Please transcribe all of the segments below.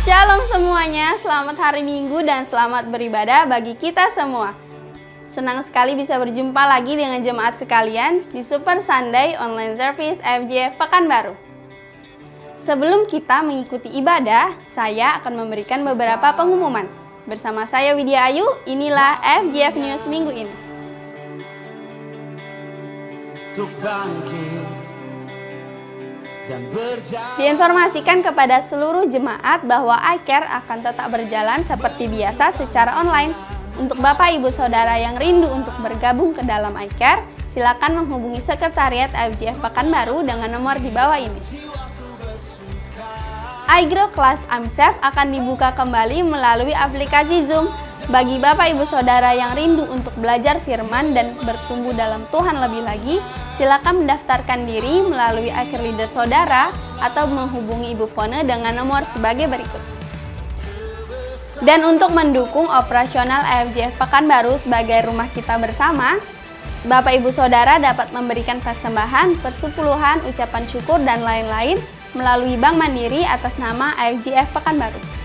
Shalom semuanya, selamat hari Minggu dan selamat beribadah bagi kita semua. Senang sekali bisa berjumpa lagi dengan jemaat sekalian di Super Sunday Online Service FJF Pekanbaru. Sebelum kita mengikuti ibadah, saya akan memberikan beberapa pengumuman. Bersama saya Widya Ayu, inilah FJF News minggu ini. Diinformasikan kepada seluruh jemaat bahwa iCare akan tetap berjalan seperti biasa secara online. Untuk Bapak Ibu Saudara yang rindu untuk bergabung ke dalam iCare, silakan menghubungi Sekretariat FJF Pekanbaru dengan nomor di bawah ini. iGrow kelas AMSEF akan dibuka kembali melalui aplikasi Zoom. Bagi Bapak Ibu Saudara yang rindu untuk belajar firman dan bertumbuh dalam Tuhan lebih lagi, silakan mendaftarkan diri melalui iCare Leader Saudara atau menghubungi Ibu Fone dengan nomor sebagai berikut. Dan untuk mendukung operasional FJF Pekanbaru sebagai rumah kita bersama, Bapak Ibu Saudara dapat memberikan persembahan, persepuluhan, ucapan syukur, dan lain-lain melalui Bank Mandiri atas nama FJF Pekanbaru.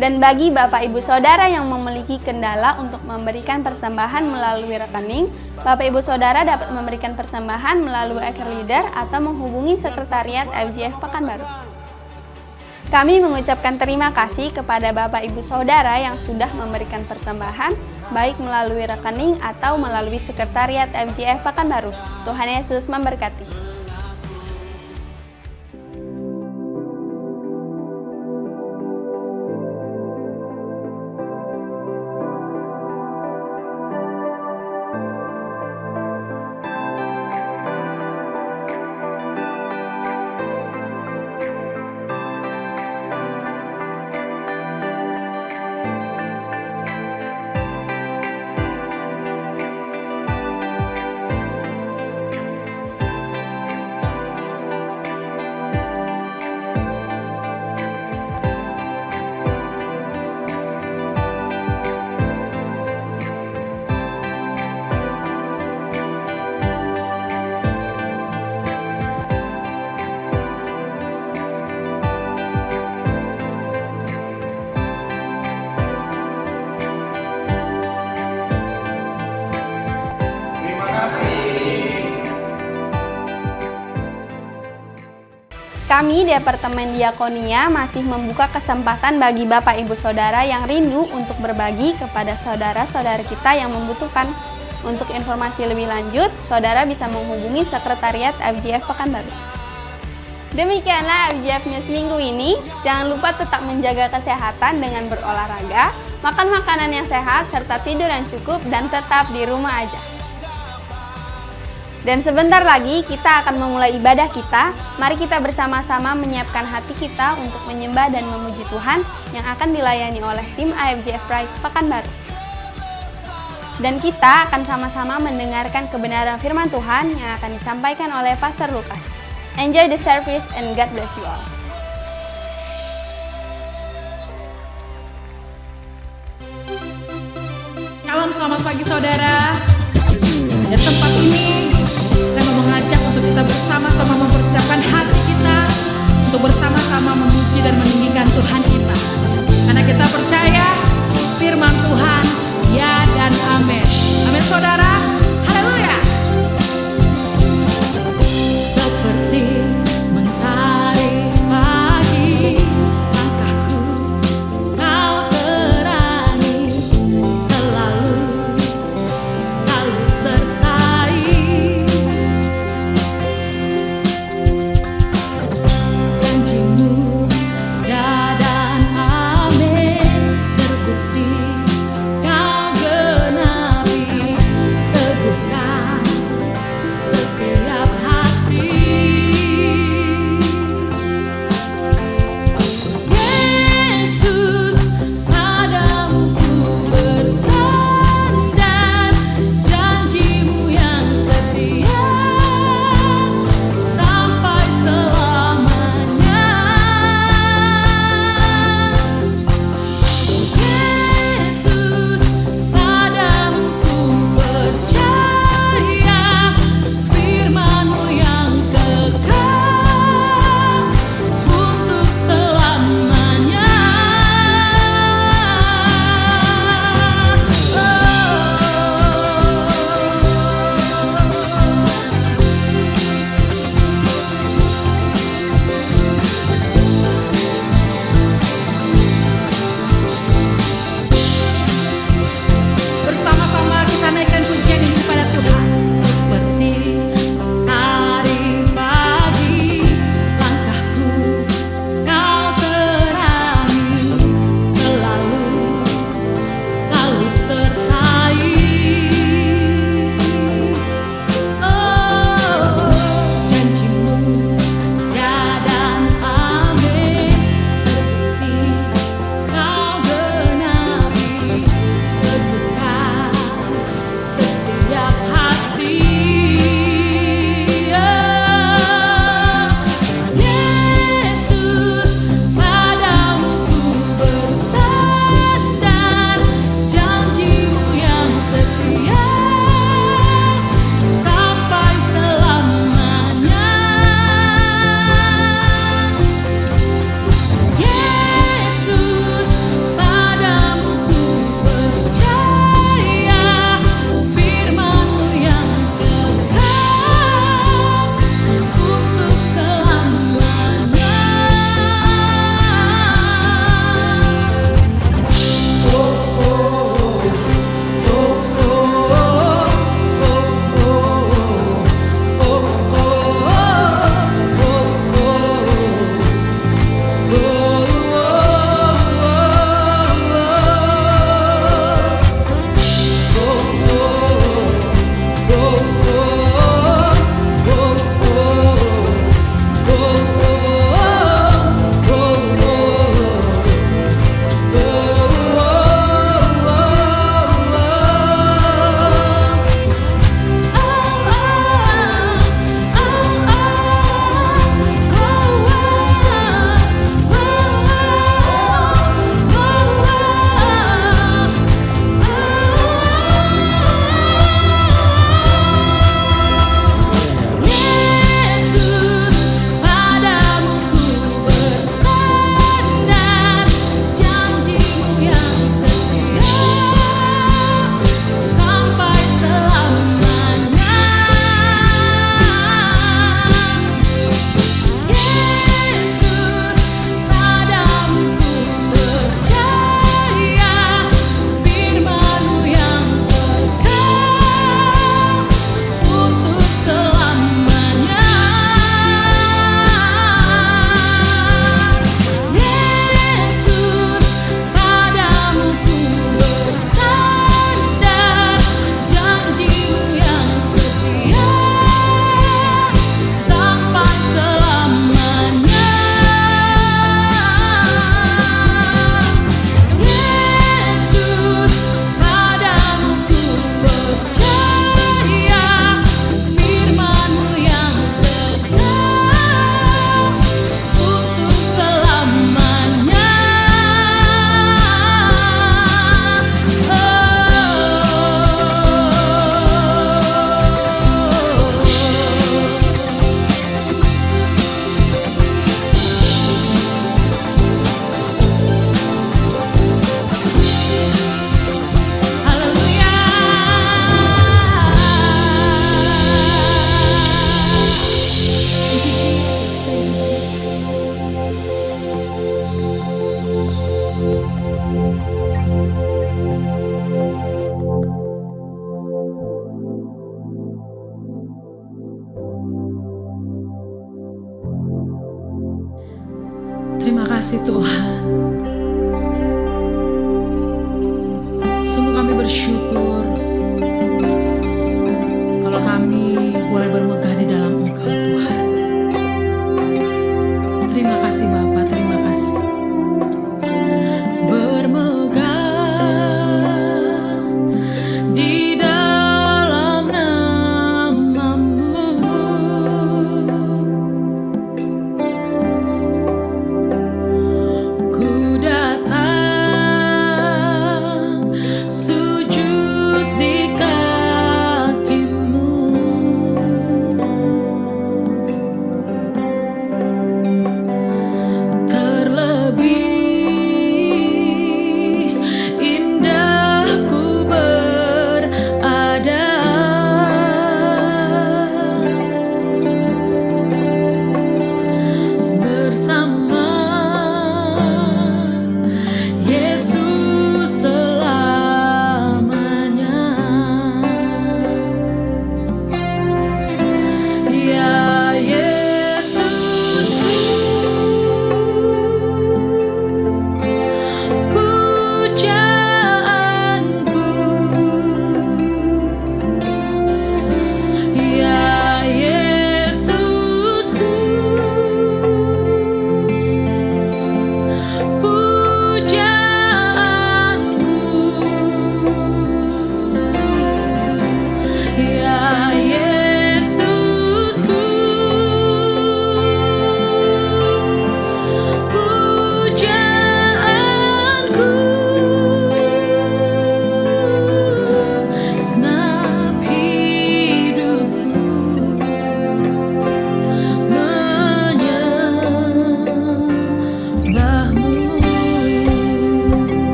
Dan bagi Bapak Ibu Saudara yang memiliki kendala untuk memberikan persembahan melalui rekening, Bapak Ibu Saudara dapat memberikan persembahan melalui iCare Leader atau menghubungi Sekretariat FJF Pekanbaru. Kami mengucapkan terima kasih kepada Bapak Ibu Saudara yang sudah memberikan persembahan, baik melalui rekening atau melalui Sekretariat FJF Pekanbaru. Tuhan Yesus memberkati. Kami Departemen Diakonia masih membuka kesempatan bagi Bapak Ibu Saudara yang rindu untuk berbagi kepada saudara-saudara kita yang membutuhkan. Untuk informasi lebih lanjut, saudara bisa menghubungi Sekretariat FJF Pekanbaru. Demikianlah FJF News minggu ini. Jangan lupa tetap menjaga kesehatan dengan berolahraga, makan makanan yang sehat, serta tidur yang cukup, dan tetap di rumah aja. Dan sebentar lagi kita akan memulai ibadah kita. Mari kita bersama-sama menyiapkan hati kita untuk menyembah dan memuji Tuhan yang akan dilayani oleh tim AFJF Praise Pekanbaru. Dan kita akan sama-sama mendengarkan kebenaran firman Tuhan yang akan disampaikan oleh Pastor Lukas. Enjoy the service and God bless you all. Shalom, selamat pagi saudara. Pada tempat ini saya mau mengajak untuk kita bersama-sama mempersiapkan hati kita untuk bersama-sama memuji dan meninggikan Tuhan kita. Karena kita percaya firman Tuhan ya dan amin. Amin saudara. Haleluya. Seperti mentari pagi, langkahku kau terangi, selalu sertai. Janjimu kasih Tuhan. Sungguh kami bersyukur kalau kami boleh bermegah di dalam Engkau Tuhan. Terima kasih Bapa, terima kasih. Bermegah di dalam nama-Mu. Ku datang sujud di kaki-Mu. Terlepas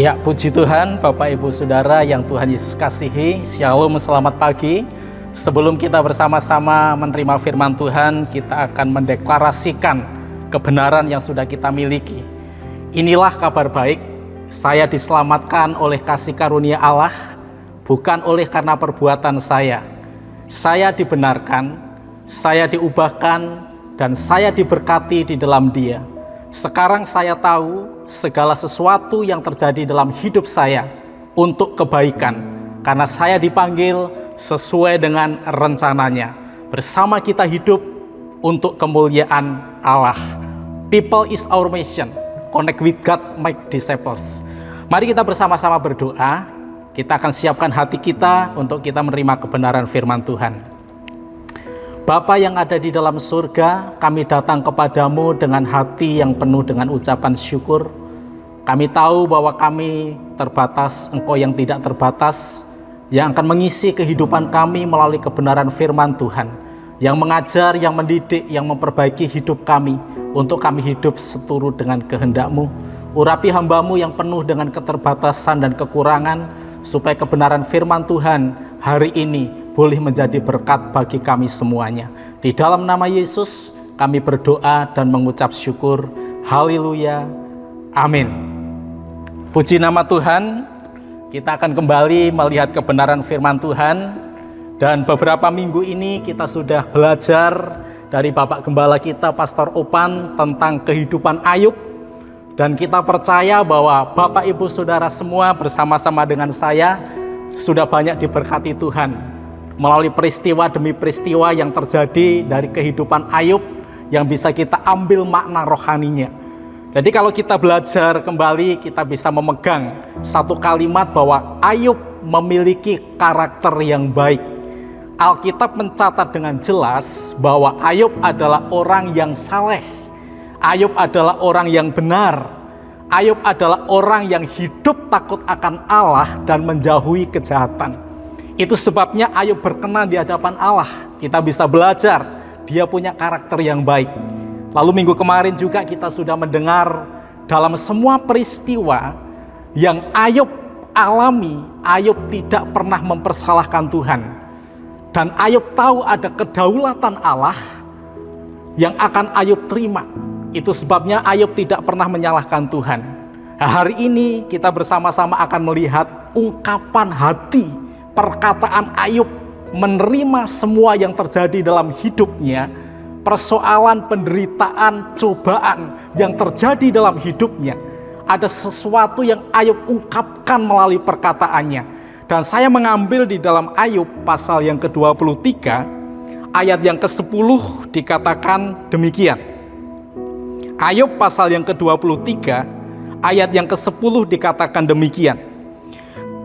Ya, puji Tuhan, Bapak Ibu Saudara yang Tuhan Yesus kasihi. Shalom, selamat pagi. Sebelum kita bersama-sama menerima firman Tuhan, kita akan mendeklarasikan kebenaran yang sudah kita miliki. Inilah kabar baik, saya diselamatkan oleh kasih karunia Allah, bukan oleh karena perbuatan saya. Saya dibenarkan, saya diubahkan, dan saya diberkati di dalam Dia. Sekarang saya tahu segala sesuatu yang terjadi dalam hidup saya untuk kebaikan, karena saya dipanggil sesuai dengan rencananya. Bersama kita hidup untuk kemuliaan Allah. People is our mission. Connect with God, make disciples. Mari kita bersama-sama berdoa. Kita akan siapkan hati kita untuk kita menerima kebenaran firman Tuhan. Bapa yang ada di dalam surga, kami datang kepadamu dengan hati yang penuh dengan ucapan syukur. Kami tahu bahwa kami terbatas, Engkau yang tidak terbatas, yang akan mengisi kehidupan kami melalui kebenaran firman Tuhan, yang mengajar, yang mendidik, yang memperbaiki hidup kami, untuk kami hidup seturut dengan kehendak-Mu. Urapi hamba-Mu yang penuh dengan keterbatasan dan kekurangan, supaya kebenaran firman Tuhan hari ini boleh menjadi berkat bagi kami semuanya. Di dalam nama Yesus kami berdoa dan mengucap syukur. Haleluya. Amin. Puji nama Tuhan. Kita akan kembali melihat kebenaran firman Tuhan. Dan beberapa minggu ini kita sudah belajar dari Bapak Gembala kita, Pastor Opan, tentang kehidupan Ayub. Dan kita percaya bahwa Bapak Ibu Saudara semua bersama-sama dengan saya sudah banyak diberkati Tuhan melalui peristiwa demi peristiwa yang terjadi dari kehidupan Ayub yang bisa kita ambil makna rohaninya. Jadi kalau kita belajar kembali, kita bisa memegang satu kalimat bahwa Ayub memiliki karakter yang baik. Alkitab mencatat dengan jelas bahwa Ayub adalah orang yang saleh. Ayub adalah orang yang benar. Ayub adalah orang yang hidup takut akan Allah dan menjauhi kejahatan. Itu sebabnya Ayub berkenan di hadapan Allah. Kita bisa belajar, dia punya karakter yang baik. Lalu minggu kemarin juga kita sudah mendengar dalam semua peristiwa yang Ayub alami, Ayub tidak pernah mempersalahkan Tuhan. Dan Ayub tahu ada kedaulatan Allah yang akan Ayub terima. Itu sebabnya Ayub tidak pernah menyalahkan Tuhan. Nah, hari ini kita bersama-sama akan melihat ungkapan hati, perkataan Ayub menerima semua yang terjadi dalam hidupnya, persoalan, penderitaan, cobaan yang terjadi dalam hidupnya. Ada sesuatu yang Ayub ungkapkan melalui perkataannya. Dan saya mengambil di dalam Ayub pasal yang ke-23, ayat yang ke-10 dikatakan demikian. Ayub pasal yang ke-23, ayat yang ke-10 dikatakan demikian.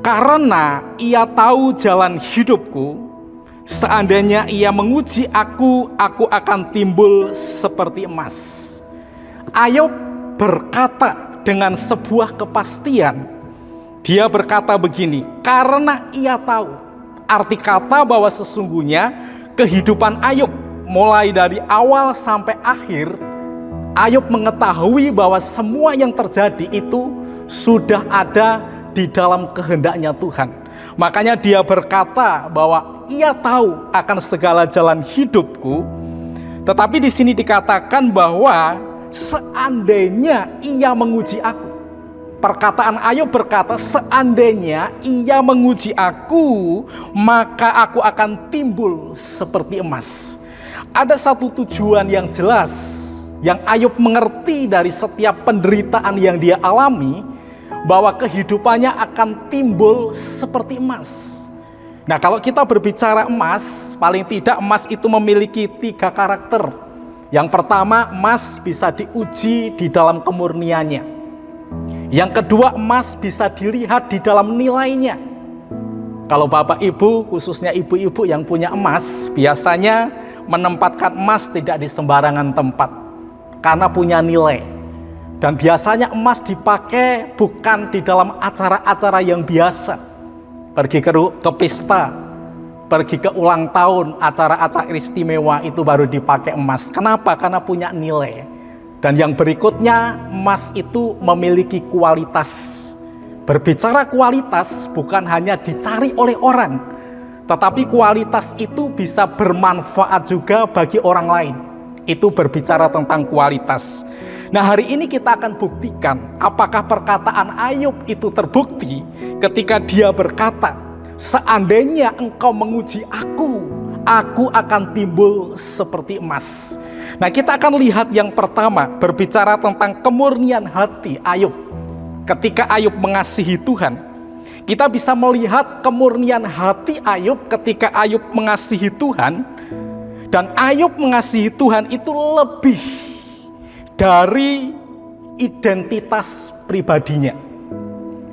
Karena ia tahu jalan hidupku, seandainya ia menguji aku akan timbul seperti emas. Ayub berkata dengan sebuah kepastian. Dia berkata begini, karena ia tahu. Arti kata bahwa sesungguhnya kehidupan Ayub mulai dari awal sampai akhir, Ayub mengetahui bahwa semua yang terjadi itu sudah ada di dalam kehendaknya Tuhan. Makanya dia berkata bahwa ia tahu akan segala jalan hidupku. Tetapi di sini dikatakan bahwa seandainya ia menguji aku. Perkataan Ayub berkata, seandainya ia menguji aku, maka aku akan timbul seperti emas. Ada satu tujuan yang jelas yang Ayub mengerti dari setiap penderitaan yang dia alami, bahwa kehidupannya akan timbul seperti emas. Nah, kalau kita berbicara emas, paling tidak emas itu memiliki 3 karakter. Yang pertama, emas bisa diuji di dalam kemurniannya. Yang kedua, emas bisa dilihat di dalam nilainya. Kalau Bapak Ibu, khususnya ibu-ibu yang punya emas, biasanya menempatkan emas tidak di sembarangan tempat, karena punya nilai. Dan biasanya emas dipakai bukan di dalam acara-acara yang biasa. Pergi ke pesta, pergi ke ulang tahun, acara-acara istimewa, itu baru dipakai emas. Kenapa? Karena punya nilai. Dan yang berikutnya, emas itu memiliki kualitas. Berbicara kualitas bukan hanya dicari oleh orang, tetapi kualitas itu bisa bermanfaat juga bagi orang lain. Itu berbicara tentang kualitas. Nah, hari ini kita akan buktikan apakah perkataan Ayub itu terbukti ketika dia berkata, seandainya engkau menguji aku akan timbul seperti emas. Nah, kita akan lihat yang pertama berbicara tentang kemurnian hati Ayub. Ketika Ayub mengasihi Tuhan, kita bisa melihat kemurnian hati Ayub ketika Ayub mengasihi Tuhan. Dan Ayub mengasihi Tuhan itu lebih dari identitas pribadinya.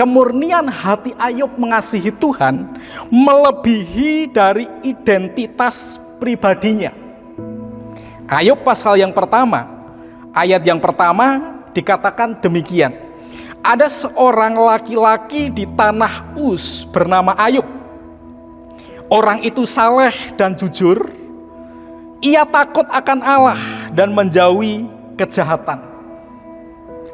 Kemurnian hati Ayub mengasihi Tuhan melebihi dari identitas pribadinya. Ayub pasal yang pertama, ayat yang pertama dikatakan demikian. Ada seorang laki-laki di tanah Uz bernama Ayub. Orang itu saleh dan jujur. Ia takut akan Allah dan menjauhi kejahatan.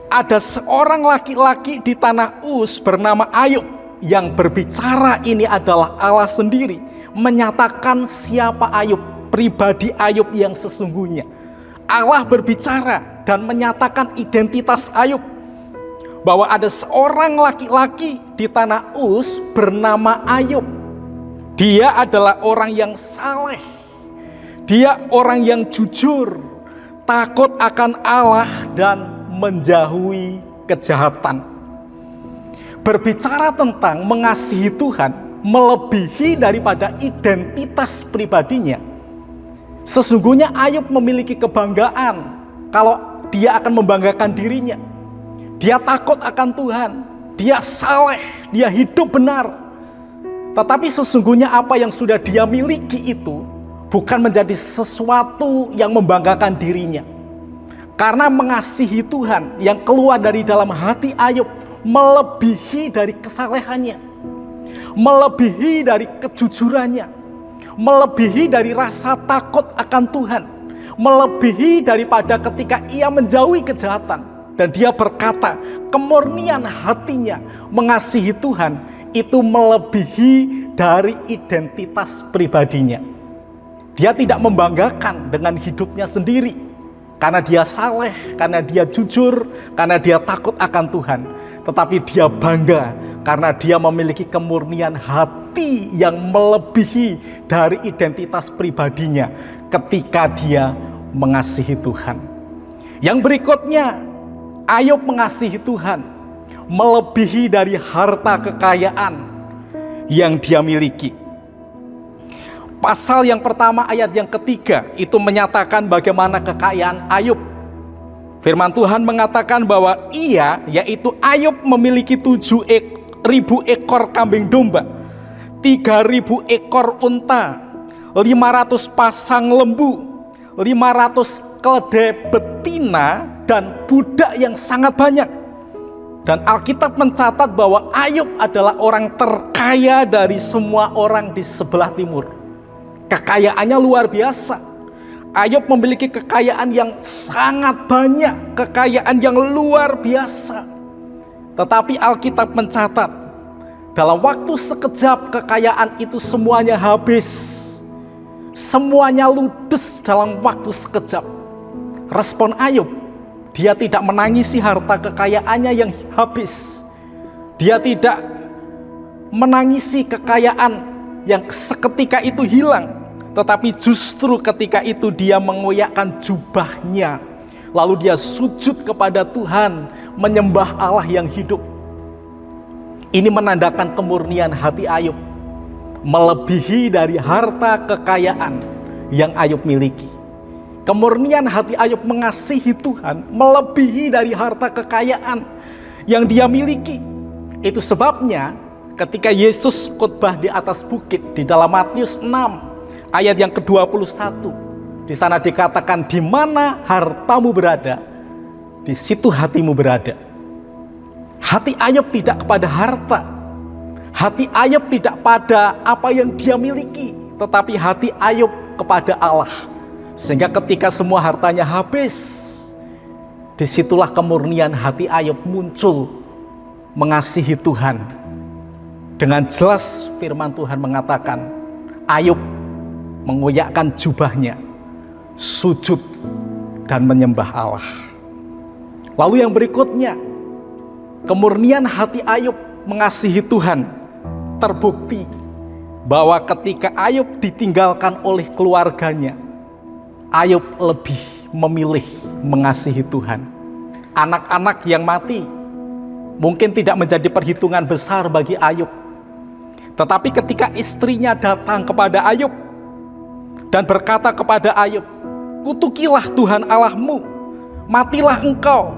Ada seorang laki-laki di tanah Uz bernama Ayub. Yang berbicara ini adalah Allah sendiri, menyatakan siapa Ayub, pribadi Ayub yang sesungguhnya. Allah berbicara dan menyatakan identitas Ayub, bahwa ada seorang laki-laki di tanah Uz bernama Ayub. Dia adalah orang yang saleh, dia orang yang jujur, takut akan Allah dan menjauhi kejahatan. Berbicara tentang mengasihi Tuhan melebihi daripada identitas pribadinya. Sesungguhnya Ayub memiliki kebanggaan kalau dia akan membanggakan dirinya. Dia takut akan Tuhan, dia saleh, dia hidup benar. Tetapi sesungguhnya apa yang sudah dia miliki itu bukan menjadi sesuatu yang membanggakan dirinya. Karena mengasihi Tuhan yang keluar dari dalam hati Ayub melebihi dari kesalehannya, melebihi dari kejujurannya, melebihi dari rasa takut akan Tuhan, melebihi daripada ketika ia menjauhi kejahatan. Dan dia berkata, kemurnian hatinya mengasihi Tuhan itu melebihi dari identitas pribadinya. Dia tidak membanggakan dengan hidupnya sendiri, karena dia saleh, karena dia jujur, karena dia takut akan Tuhan. Tetapi dia bangga karena dia memiliki kemurnian hati yang melebihi dari identitas pribadinya ketika dia mengasihi Tuhan. Yang berikutnya, Ayub mengasihi Tuhan melebihi dari harta kekayaan yang dia miliki. Pasal yang pertama ayat yang ketiga itu menyatakan bagaimana kekayaan Ayub. Firman Tuhan mengatakan bahwa ia, yaitu Ayub, memiliki 7.000 ekor kambing domba, 3.000 ekor unta, 500 pasang lembu, 500 keledai betina, dan budak yang sangat banyak. Dan Alkitab mencatat bahwa Ayub adalah orang terkaya dari semua orang di sebelah timur. Kekayaannya luar biasa. Ayub memiliki kekayaan yang sangat banyak, kekayaan yang luar biasa. Tetapi Alkitab mencatat, dalam waktu sekejap kekayaan itu semuanya habis. Semuanya ludes dalam waktu sekejap. Respon Ayub, dia tidak menangisi harta kekayaannya yang habis. Dia tidak menangisi kekayaan yang seketika itu hilang. Tetapi justru ketika itu dia mengoyakkan jubahnya. Lalu dia sujud kepada Tuhan, menyembah Allah yang hidup. Ini menandakan kemurnian hati Ayub, melebihi dari harta kekayaan yang Ayub miliki. Kemurnian hati Ayub mengasihi Tuhan melebihi dari harta kekayaan yang dia miliki. Itu sebabnya ketika Yesus khotbah di atas bukit di dalam Matius 6 ayat yang ke-21, di sana dikatakan, di mana hartamu berada, di situ hatimu berada. Hati Ayub tidak kepada harta. Hati Ayub tidak pada apa yang dia miliki, tetapi hati Ayub kepada Allah. Sehingga ketika semua hartanya habis, disitulah kemurnian hati Ayub muncul mengasihi Tuhan. Dengan jelas firman Tuhan mengatakan, Ayub mengoyakkan jubahnya, sujud dan menyembah Allah. Lalu yang berikutnya, kemurnian hati Ayub mengasihi Tuhan terbukti bahwa ketika Ayub ditinggalkan oleh keluarganya, Ayub lebih memilih mengasihi Tuhan. Anak-anak yang mati mungkin tidak menjadi perhitungan besar bagi Ayub. Tetapi ketika istrinya datang kepada Ayub dan berkata kepada Ayub, "Kutukilah Tuhan Allahmu, matilah engkau."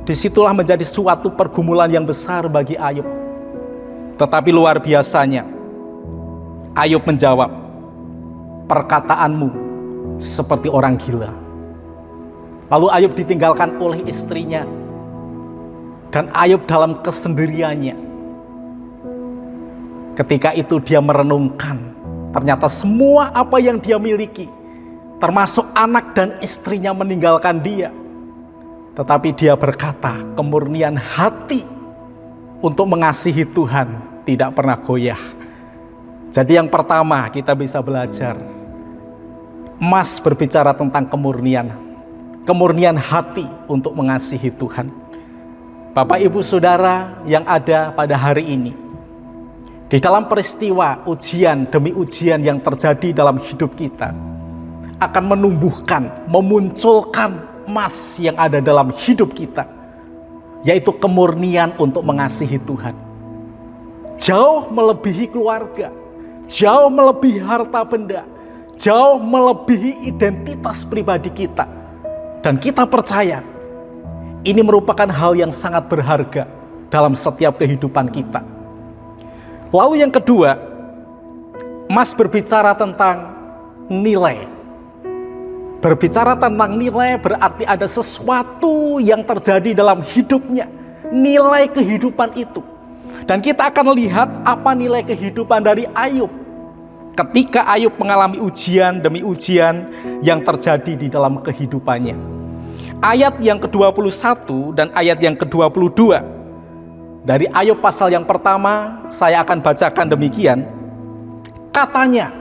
Disitulah menjadi suatu pergumulan yang besar bagi Ayub. Tetapi luar biasanya, Ayub menjawab, "Perkataanmu seperti orang gila." Lalu Ayub ditinggalkan oleh istrinya. Dan Ayub dalam kesendiriannya. Ketika itu dia merenungkan, ternyata semua apa yang dia miliki, termasuk anak dan istrinya, meninggalkan dia. Tetapi dia berkata, kemurnian hati untuk mengasihi Tuhan tidak pernah goyah. Jadi yang pertama kita bisa belajar, Mas berbicara tentang kemurnian hati untuk mengasihi Tuhan. Bapak Ibu Saudara yang ada pada hari ini, di dalam peristiwa ujian demi ujian yang terjadi dalam hidup kita, akan menumbuhkan, memunculkan emas yang ada dalam hidup kita, yaitu kemurnian untuk mengasihi Tuhan. Jauh melebihi keluarga, jauh melebihi harta benda, jauh melebihi identitas pribadi kita. Dan kita percaya, ini merupakan hal yang sangat berharga dalam setiap kehidupan kita. Lalu yang kedua, Mas berbicara tentang nilai. Berbicara tentang nilai berarti ada sesuatu yang terjadi dalam hidupnya. Nilai kehidupan itu. Dan kita akan lihat apa nilai kehidupan dari Ayub. Ketika Ayub mengalami ujian demi ujian yang terjadi di dalam kehidupannya. Ayat yang ke-21 dan ayat yang ke-22. Dari Ayub pasal yang pertama, saya akan bacakan demikian. Katanya,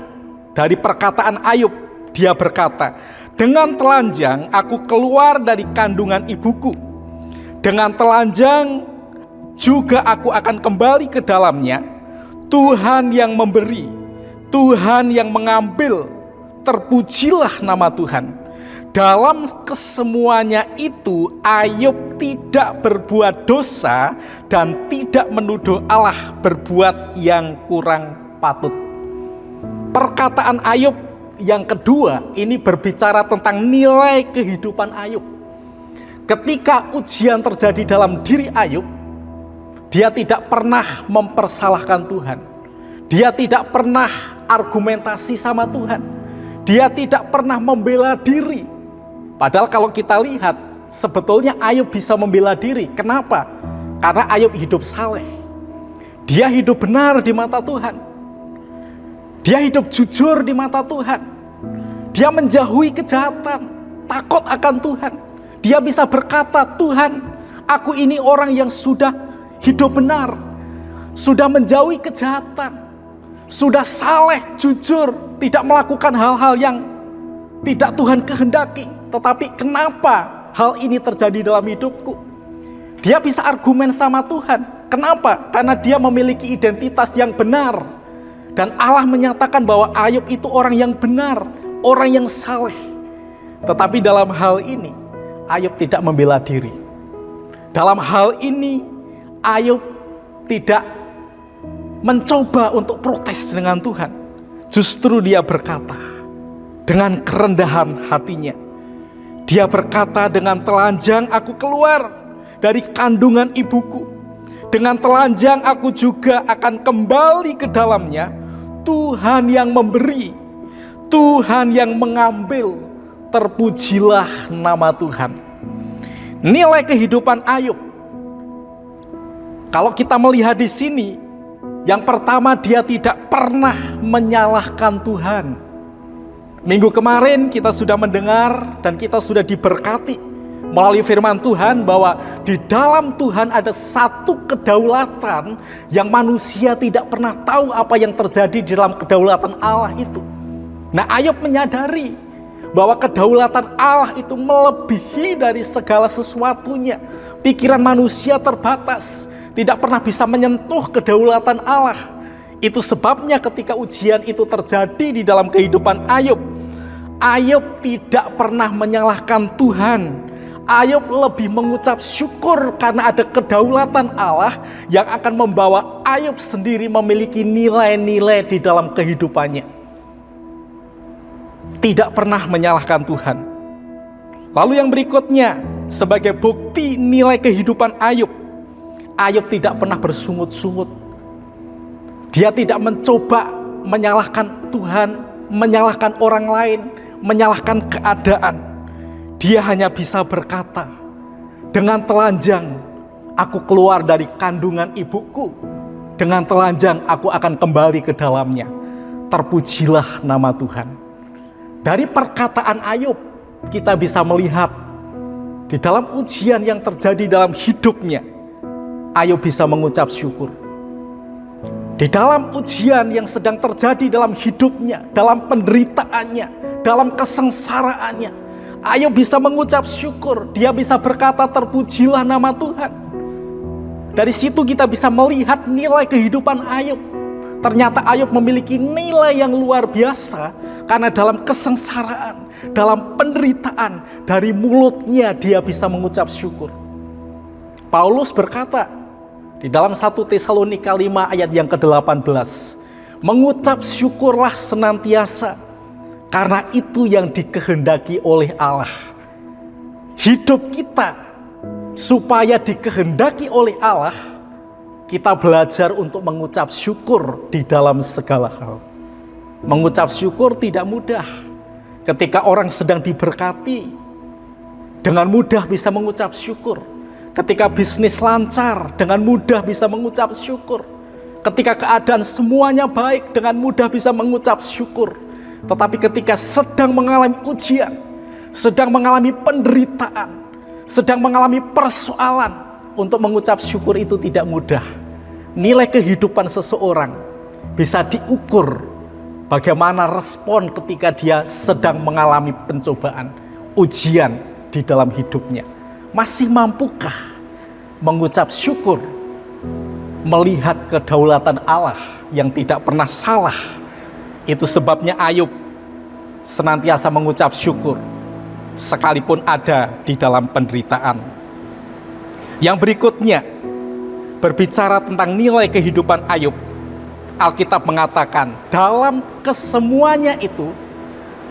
dari perkataan Ayub, dia berkata, "Dengan telanjang aku keluar dari kandungan ibuku. Dengan telanjang juga aku akan kembali ke dalamnya. Tuhan yang memberi, Tuhan yang mengambil, terpujilah nama Tuhan." Dalam kesemuanya itu Ayub tidak berbuat dosa dan tidak menuduh Allah berbuat yang kurang patut. Perkataan Ayub yang kedua ini berbicara tentang nilai kehidupan Ayub. Ketika ujian terjadi dalam diri Ayub, dia tidak pernah mempersalahkan Tuhan. Dia tidak pernah argumentasi sama Tuhan. Dia tidak pernah membela diri. Padahal kalau kita lihat, sebetulnya Ayub bisa membela diri. Kenapa? Karena Ayub hidup saleh. Dia hidup benar di mata Tuhan. Dia hidup jujur di mata Tuhan. Dia menjauhi kejahatan, takut akan Tuhan. Dia bisa berkata, "Tuhan, aku ini orang yang sudah hidup benar, sudah menjauhi kejahatan, sudah saleh, jujur, tidak melakukan hal-hal yang tidak Tuhan kehendaki. Tetapi kenapa hal ini terjadi dalam hidupku?" Dia bisa argumen sama Tuhan. Kenapa? Karena dia memiliki identitas yang benar. Dan Allah menyatakan bahwa Ayub itu orang yang benar, orang yang saleh. Tetapi dalam hal ini, Ayub tidak membela diri. Dalam hal ini, Ayub tidak mencoba untuk protes dengan Tuhan. Justru dia berkata dengan kerendahan hatinya. Dia berkata, "Dengan telanjang aku keluar dari kandungan ibuku. Dengan telanjang aku juga akan kembali ke dalamnya. Tuhan yang memberi, Tuhan yang mengambil, terpujilah nama Tuhan." Nilai kehidupan Ayub. Kalau kita melihat di sini, yang pertama dia tidak pernah menyalahkan Tuhan. Minggu kemarin kita sudah mendengar dan kita sudah diberkati melalui firman Tuhan bahwa di dalam Tuhan ada satu kedaulatan yang manusia tidak pernah tahu apa yang terjadi di dalam kedaulatan Allah itu. Nah, Ayub menyadari bahwa kedaulatan Allah itu melebihi dari segala sesuatunya. Pikiran manusia terbatas, tidak pernah bisa menyentuh kedaulatan Allah. Itu sebabnya ketika ujian itu terjadi di dalam kehidupan Ayub, Ayub tidak pernah menyalahkan Tuhan. Ayub lebih mengucap syukur karena ada kedaulatan Allah yang akan membawa Ayub sendiri memiliki nilai-nilai di dalam kehidupannya. Tidak pernah menyalahkan Tuhan. Lalu yang berikutnya, sebagai bukti nilai kehidupan Ayub, Ayub tidak pernah bersungut-sungut. Dia tidak mencoba menyalahkan Tuhan, menyalahkan orang lain, menyalahkan keadaan. Dia hanya bisa berkata, dengan telanjang aku keluar dari kandungan ibuku, dengan telanjang aku akan kembali ke dalamnya. Terpujilah nama Tuhan. Dari perkataan Ayub, kita bisa melihat di dalam ujian yang terjadi dalam hidupnya, Ayub bisa mengucap syukur. Di dalam ujian yang sedang terjadi dalam hidupnya, dalam penderitaannya, dalam kesengsaraannya, Ayub bisa mengucap syukur. Dia bisa berkata, terpujilah nama Tuhan. Dari situ kita bisa melihat nilai kehidupan Ayub. Ternyata Ayub memiliki nilai yang luar biasa, karena dalam kesengsaraan, dalam penderitaan, dari mulutnya dia bisa mengucap syukur. Paulus berkata di dalam 1 Tesalonika 5 ayat yang ke-18, mengucap syukurlah senantiasa, karena itu yang dikehendaki oleh Allah. Hidup kita supaya dikehendaki oleh Allah, kita belajar untuk mengucap syukur di dalam segala hal. Mengucap syukur tidak mudah. Ketika orang sedang diberkati, dengan mudah bisa mengucap syukur. Ketika bisnis lancar, dengan mudah bisa mengucap syukur. Ketika keadaan semuanya baik, dengan mudah bisa mengucap syukur. Tetapi ketika sedang mengalami ujian, sedang mengalami penderitaan, sedang mengalami persoalan, untuk mengucap syukur itu tidak mudah. Nilai kehidupan seseorang bisa diukur bagaimana respon ketika dia sedang mengalami pencobaan, ujian di dalam hidupnya. Masih mampukah mengucap syukur, melihat kedaulatan Allah yang tidak pernah salah? Itu sebabnya Ayub senantiasa mengucap syukur, sekalipun ada di dalam penderitaan. Yang berikutnya, berbicara tentang nilai kehidupan Ayub, Alkitab mengatakan dalam kesemuanya itu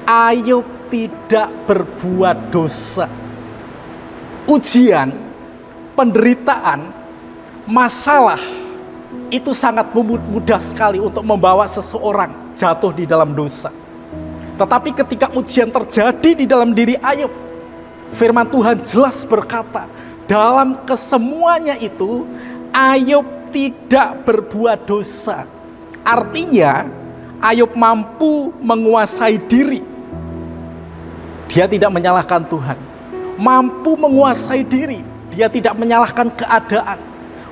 Ayub tidak berbuat dosa. Ujian, penderitaan, masalah itu sangat mudah sekali untuk membawa seseorang jatuh di dalam dosa. Tetapi ketika ujian terjadi di dalam diri Ayub, firman Tuhan jelas berkata, dalam kesemuanya itu Ayub tidak berbuat dosa. Artinya Ayub mampu menguasai diri. Dia tidak menyalahkan Tuhan. Mampu menguasai diri. Dia tidak menyalahkan keadaan.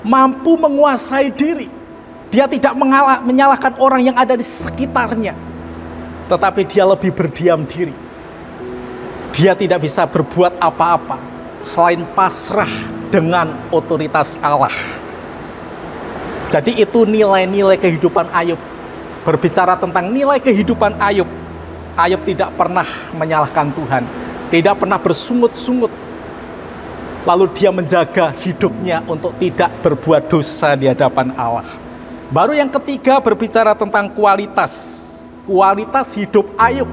Mampu menguasai diri. Dia tidak menyalahkan orang yang ada di sekitarnya. Tetapi dia lebih berdiam diri. Dia tidak bisa berbuat apa-apa selain pasrah dengan otoritas Allah. Jadi itu nilai-nilai kehidupan Ayub. Berbicara tentang nilai kehidupan Ayub, Ayub tidak pernah menyalahkan Tuhan, tidak pernah bersungut-sungut. Lalu dia menjaga hidupnya untuk tidak berbuat dosa di hadapan Allah. Baru yang ketiga, berbicara tentang kualitas hidup Ayub.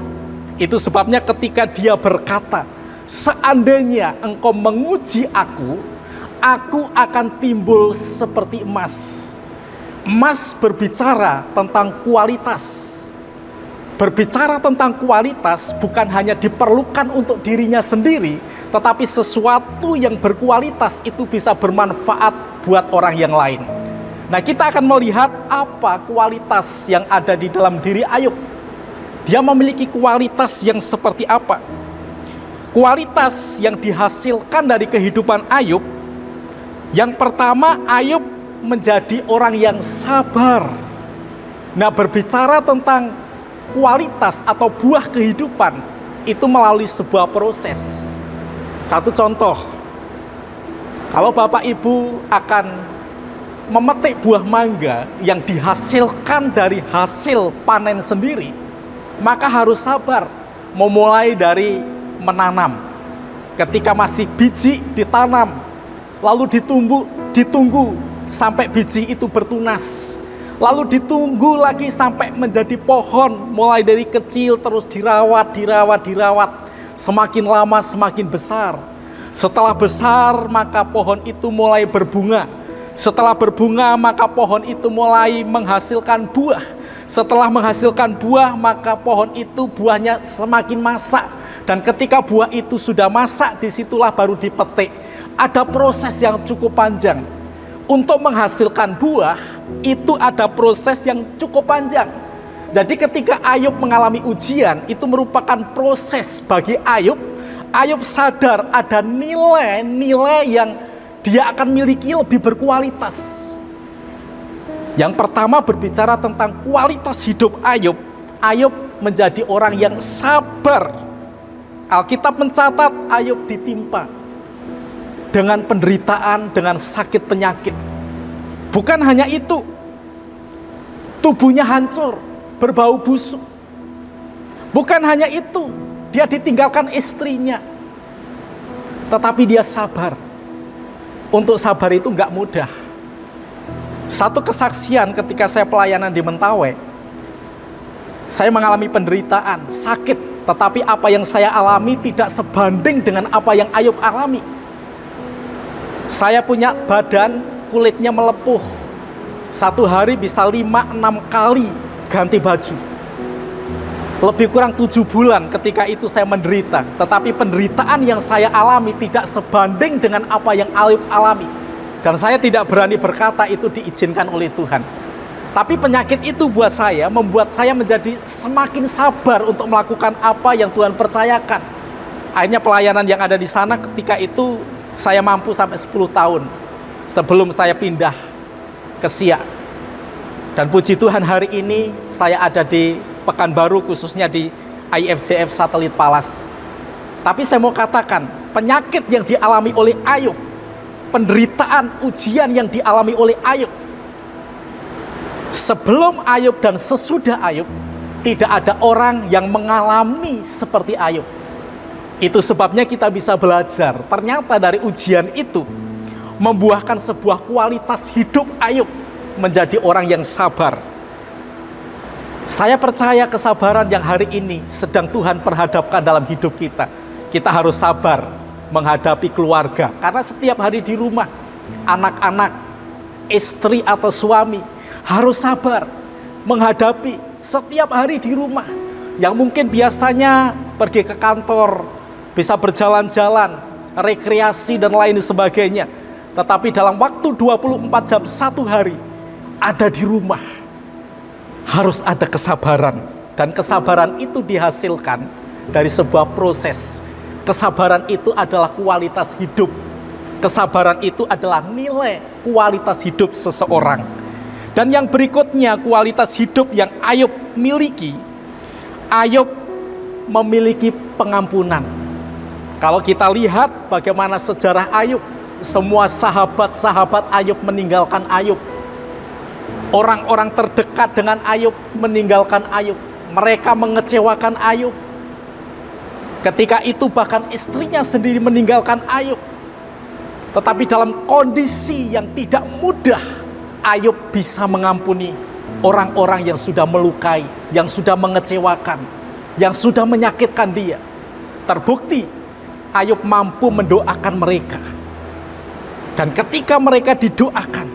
Itu sebabnya ketika dia berkata, seandainya engkau menguji aku akan timbul seperti emas. Emas berbicara tentang kualitas. Berbicara tentang kualitas bukan hanya diperlukan untuk dirinya sendiri, tetapi sesuatu yang berkualitas itu bisa bermanfaat buat orang yang lain. Nah, kita akan melihat apa kualitas yang ada di dalam diri Ayub. Dia memiliki kualitas yang seperti apa? Kualitas yang dihasilkan dari kehidupan Ayub, yang pertama, Ayub menjadi orang yang sabar. Nah, berbicara tentang kualitas atau buah kehidupan, itu melalui sebuah proses. Satu contoh, kalau Bapak Ibu akan memetik buah mangga yang dihasilkan dari hasil panen sendiri, maka harus sabar memulai dari menanam. Ketika masih biji ditanam, lalu ditunggu sampai biji itu bertunas, lalu ditunggu lagi sampai menjadi pohon, mulai dari kecil terus dirawat, semakin lama semakin besar. Setelah besar maka pohon itu mulai berbunga. Setelah berbunga maka pohon itu mulai menghasilkan buah. Setelah menghasilkan buah maka pohon itu buahnya semakin masak. Dan ketika buah itu sudah masak, disitulah baru dipetik. Ada proses yang cukup panjang. Untuk menghasilkan buah, itu ada proses yang cukup panjang. Jadi ketika Ayub mengalami ujian, itu merupakan proses bagi Ayub. Ayub sadar ada nilai-nilai yang dia akan miliki lebih berkualitas. Yang pertama berbicara tentang kualitas hidup Ayub. Ayub menjadi orang yang sabar. Alkitab mencatat Ayub ditimpa dengan penderitaan, dengan sakit penyakit. Bukan hanya itu, tubuhnya hancur, berbau busuk. Bukan hanya itu, dia ditinggalkan istrinya. Tetapi dia sabar. Untuk sabar itu enggak mudah. Satu kesaksian ketika saya pelayanan di Mentawai, saya mengalami penderitaan, sakit. Tetapi apa yang saya alami tidak sebanding dengan apa yang Ayub alami. Saya punya badan, kulitnya melepuh. Satu hari bisa 5-6 kali ganti baju. Lebih kurang 7 bulan ketika itu saya menderita. Tetapi penderitaan yang saya alami tidak sebanding dengan apa yang Ayub alami. Dan saya tidak berani berkata itu diizinkan oleh Tuhan. Tapi penyakit itu membuat saya menjadi semakin sabar untuk melakukan apa yang Tuhan percayakan. Akhirnya pelayanan yang ada di sana ketika itu saya mampu sampai 10 tahun sebelum saya pindah ke Siak. Dan puji Tuhan hari ini saya ada di Pekanbaru, khususnya di IFJF Satelit Palace. Tapi saya mau katakan, penyakit yang dialami oleh Ayub, penderitaan, ujian yang dialami oleh Ayub, sebelum Ayub dan sesudah Ayub, tidak ada orang yang mengalami seperti Ayub. Itu sebabnya kita bisa belajar. Ternyata dari ujian itu membuahkan sebuah kualitas hidup Ayub menjadi orang yang sabar. Saya percaya kesabaran yang hari ini sedang Tuhan perhadapkan dalam hidup kita. Kita harus sabar menghadapi keluarga. Karena setiap hari di rumah, anak-anak, istri atau suami harus sabar menghadapi setiap hari di rumah. Yang mungkin biasanya pergi ke kantor, bisa berjalan-jalan, rekreasi dan lain sebagainya. Tetapi dalam waktu 24 jam satu hari ada di rumah. Harus ada kesabaran. Dan kesabaran itu dihasilkan dari sebuah proses. Kesabaran itu adalah kualitas hidup. Kesabaran itu adalah nilai kualitas hidup seseorang. Dan yang berikutnya, kualitas hidup yang Ayub miliki. Ayub memiliki pengampunan. Kalau kita lihat bagaimana sejarah Ayub, semua sahabat-sahabat Ayub meninggalkan Ayub. Orang-orang terdekat dengan Ayub meninggalkan Ayub. Mereka mengecewakan Ayub. Ketika itu bahkan istrinya sendiri meninggalkan Ayub. Tetapi dalam kondisi yang tidak mudah, Ayub bisa mengampuni orang-orang yang sudah melukai, yang sudah mengecewakan, yang sudah menyakitkan dia. Terbukti Ayub mampu mendoakan mereka. Dan ketika mereka didoakan,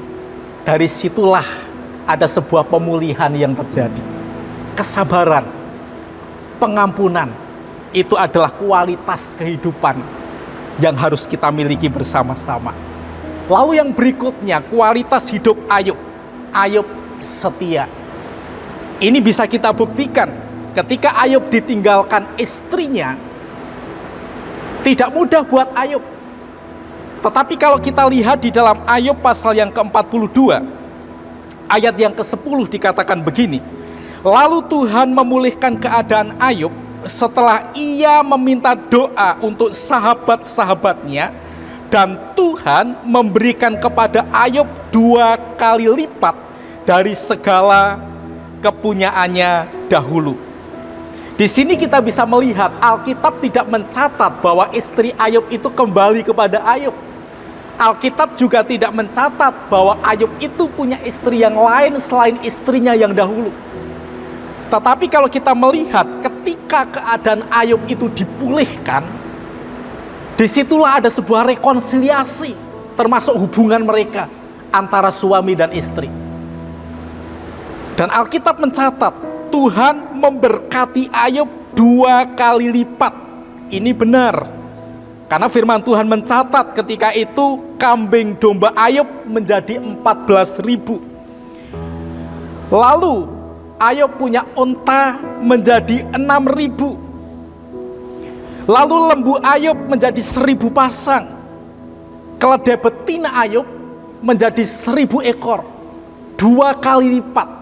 dari situlah ada sebuah pemulihan yang terjadi. Kesabaran, pengampunan, itu adalah kualitas kehidupan yang harus kita miliki bersama-sama. Lalu yang berikutnya, kualitas hidup Ayub. Ayub setia. Ini bisa kita buktikan ketika Ayub ditinggalkan istrinya. Tidak mudah buat Ayub. Tetapi kalau kita lihat di dalam Ayub pasal yang ke-42, ayat yang ke-10 dikatakan begini. Lalu Tuhan memulihkan keadaan Ayub setelah ia meminta doa untuk sahabat-sahabatnya, dan Tuhan memberikan kepada Ayub 2 kali lipat dari segala kepunyaannya dahulu. Di sini kita bisa melihat Alkitab tidak mencatat bahwa istri Ayub itu kembali kepada Ayub. Alkitab juga tidak mencatat bahwa Ayub itu punya istri yang lain selain istrinya yang dahulu. Tetapi kalau kita melihat ketika keadaan Ayub itu dipulihkan, disitulah ada sebuah rekonsiliasi termasuk hubungan mereka antara suami dan istri. Dan Alkitab mencatat Tuhan memberkati Ayub 2 kali lipat. Ini benar. Karena firman Tuhan mencatat ketika itu kambing domba Ayub menjadi 14.000. Lalu Ayub punya unta menjadi 6.000. Lalu lembu Ayub menjadi 1.000 pasang. Keledai betina Ayub menjadi 1.000 ekor. 2 kali lipat.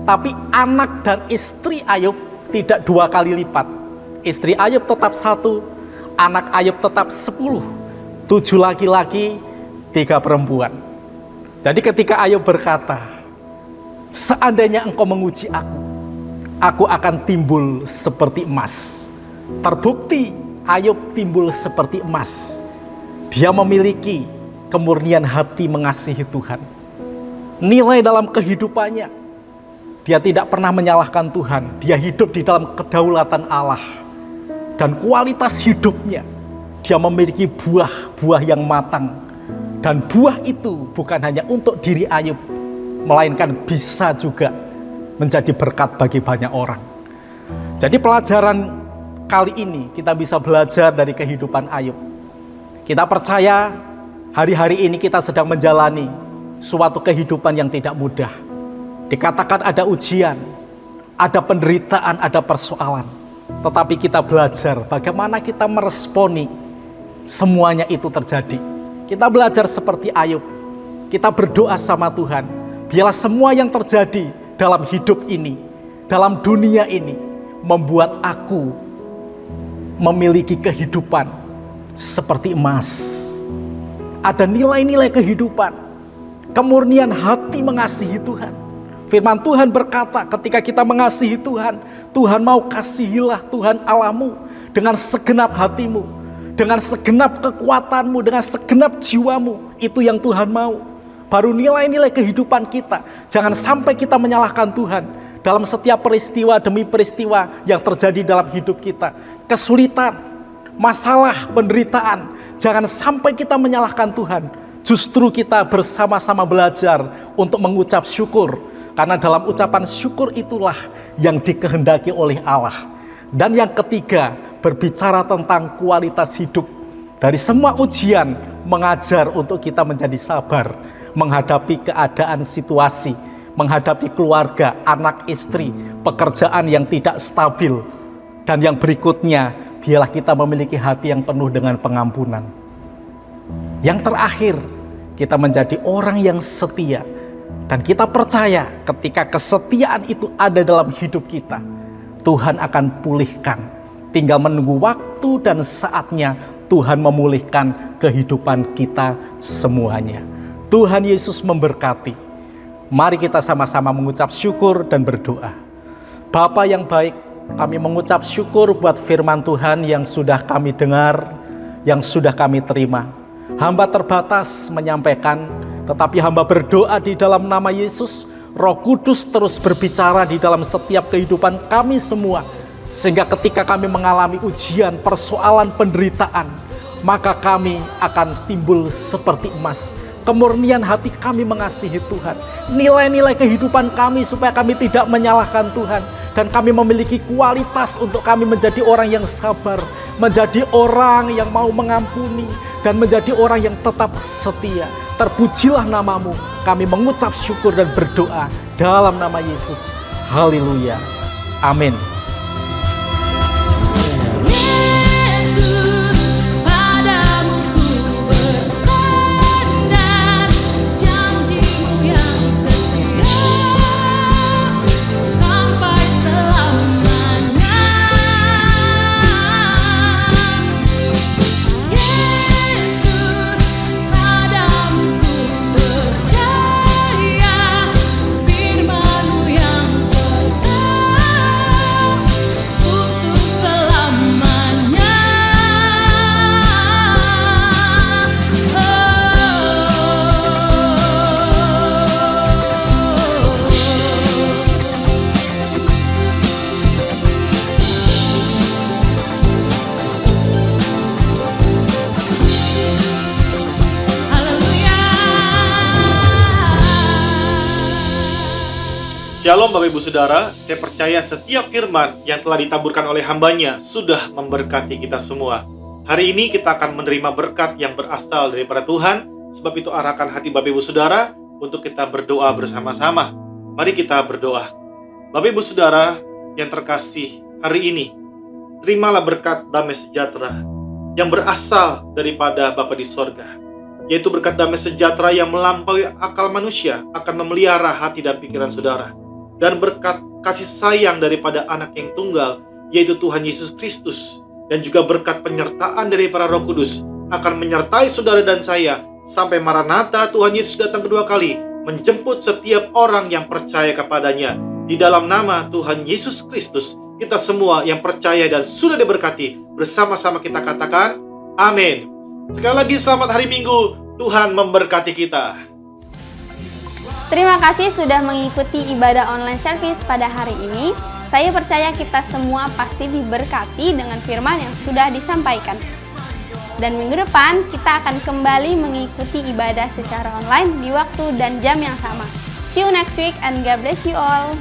Tapi anak dan istri Ayub tidak 2 kali lipat. Istri Ayub tetap 1, anak Ayub tetap 10. 7 laki-laki, 3 perempuan. Jadi ketika Ayub berkata, seandainya engkau menguji aku akan timbul seperti emas. Terbukti Ayub timbul seperti emas. Dia memiliki kemurnian hati mengasihi Tuhan. Nilai dalam kehidupannya, dia tidak pernah menyalahkan Tuhan. Dia hidup di dalam kedaulatan Allah. Dan kualitas hidupnya, dia memiliki buah-buah yang matang. Dan buah itu bukan hanya untuk diri Ayub, melainkan bisa juga menjadi berkat bagi banyak orang. Jadi pelajaran kali ini kita bisa belajar dari kehidupan Ayub. Kita percaya hari-hari ini kita sedang menjalani suatu kehidupan yang tidak mudah. Dikatakan ada ujian, ada penderitaan, ada persoalan. Tetapi kita belajar bagaimana kita meresponi semuanya itu terjadi. Kita belajar seperti Ayub. Kita berdoa sama Tuhan, biarlah semua yang terjadi dalam hidup ini, dalam dunia ini, membuat aku memiliki kehidupan seperti emas. Ada nilai-nilai kehidupan, kemurnian hati mengasihi Tuhan. Firman Tuhan berkata ketika kita mengasihi Tuhan, Tuhan mau kasihilah Tuhan Allahmu dengan segenap hatimu, dengan segenap kekuatanmu, dengan segenap jiwamu. Itu yang Tuhan mau. Baru nilai-nilai kehidupan kita. Jangan sampai kita menyalahkan Tuhan dalam setiap peristiwa demi peristiwa yang terjadi dalam hidup kita. Kesulitan, masalah, penderitaan. Jangan sampai kita menyalahkan Tuhan. Justru kita bersama-sama belajar untuk mengucap syukur. Karena dalam ucapan syukur itulah yang dikehendaki oleh Allah. Dan yang ketiga, berbicara tentang kualitas hidup. Dari semua ujian, mengajar untuk kita menjadi sabar, menghadapi keadaan situasi, menghadapi keluarga, anak istri, pekerjaan yang tidak stabil. Dan yang berikutnya, biarlah kita memiliki hati yang penuh dengan pengampunan. Yang terakhir, kita menjadi orang yang setia. Dan kita percaya ketika kesetiaan itu ada dalam hidup kita, Tuhan akan pulihkan. Tinggal menunggu waktu dan saatnya Tuhan memulihkan kehidupan kita semuanya. Tuhan Yesus memberkati. Mari kita sama-sama mengucap syukur dan berdoa. Bapa yang baik, kami mengucap syukur buat firman Tuhan yang sudah kami dengar, yang sudah kami terima. Hamba terbatas menyampaikan, tetapi hamba berdoa di dalam nama Yesus, Roh Kudus terus berbicara di dalam setiap kehidupan kami semua. Sehingga ketika kami mengalami ujian, persoalan, penderitaan, maka kami akan timbul seperti emas. Kemurnian hati kami mengasihi Tuhan. Nilai-nilai kehidupan kami supaya kami tidak menyalahkan Tuhan. Dan kami memiliki kualitas untuk kami menjadi orang yang sabar. Menjadi orang yang mau mengampuni. Dan menjadi orang yang tetap setia. Terpujilah namamu. Kami mengucap syukur dan berdoa dalam nama Yesus. Haleluya. Amin. Yesus Shalom Bapak Ibu Saudara, saya percaya setiap firman yang telah ditaburkan oleh hambanya sudah memberkati kita semua. Hari ini kita akan menerima berkat yang berasal daripada Tuhan, sebab itu arahkan hati Bapak Ibu Saudara untuk kita berdoa bersama-sama. Mari kita berdoa. Bapak Ibu Saudara yang terkasih, hari ini terimalah berkat damai sejahtera yang berasal daripada Bapa di sorga, yaitu berkat damai sejahtera yang melampaui akal manusia akan memelihara hati dan pikiran saudara. Dan berkat kasih sayang daripada anak yang tunggal, yaitu Tuhan Yesus Kristus, dan juga berkat penyertaan dari para Roh Kudus akan menyertai saudara dan saya sampai Maranatha Tuhan Yesus datang kedua kali, menjemput setiap orang yang percaya kepadanya. Di dalam nama Tuhan Yesus Kristus, kita semua yang percaya dan sudah diberkati, bersama-sama kita katakan amin. Sekali lagi selamat hari Minggu, Tuhan memberkati kita. Terima kasih sudah mengikuti ibadah online service pada hari ini. Saya percaya kita semua pasti diberkati dengan firman yang sudah disampaikan. Dan minggu depan kita akan kembali mengikuti ibadah secara online di waktu dan jam yang sama. See you next week and God bless you all.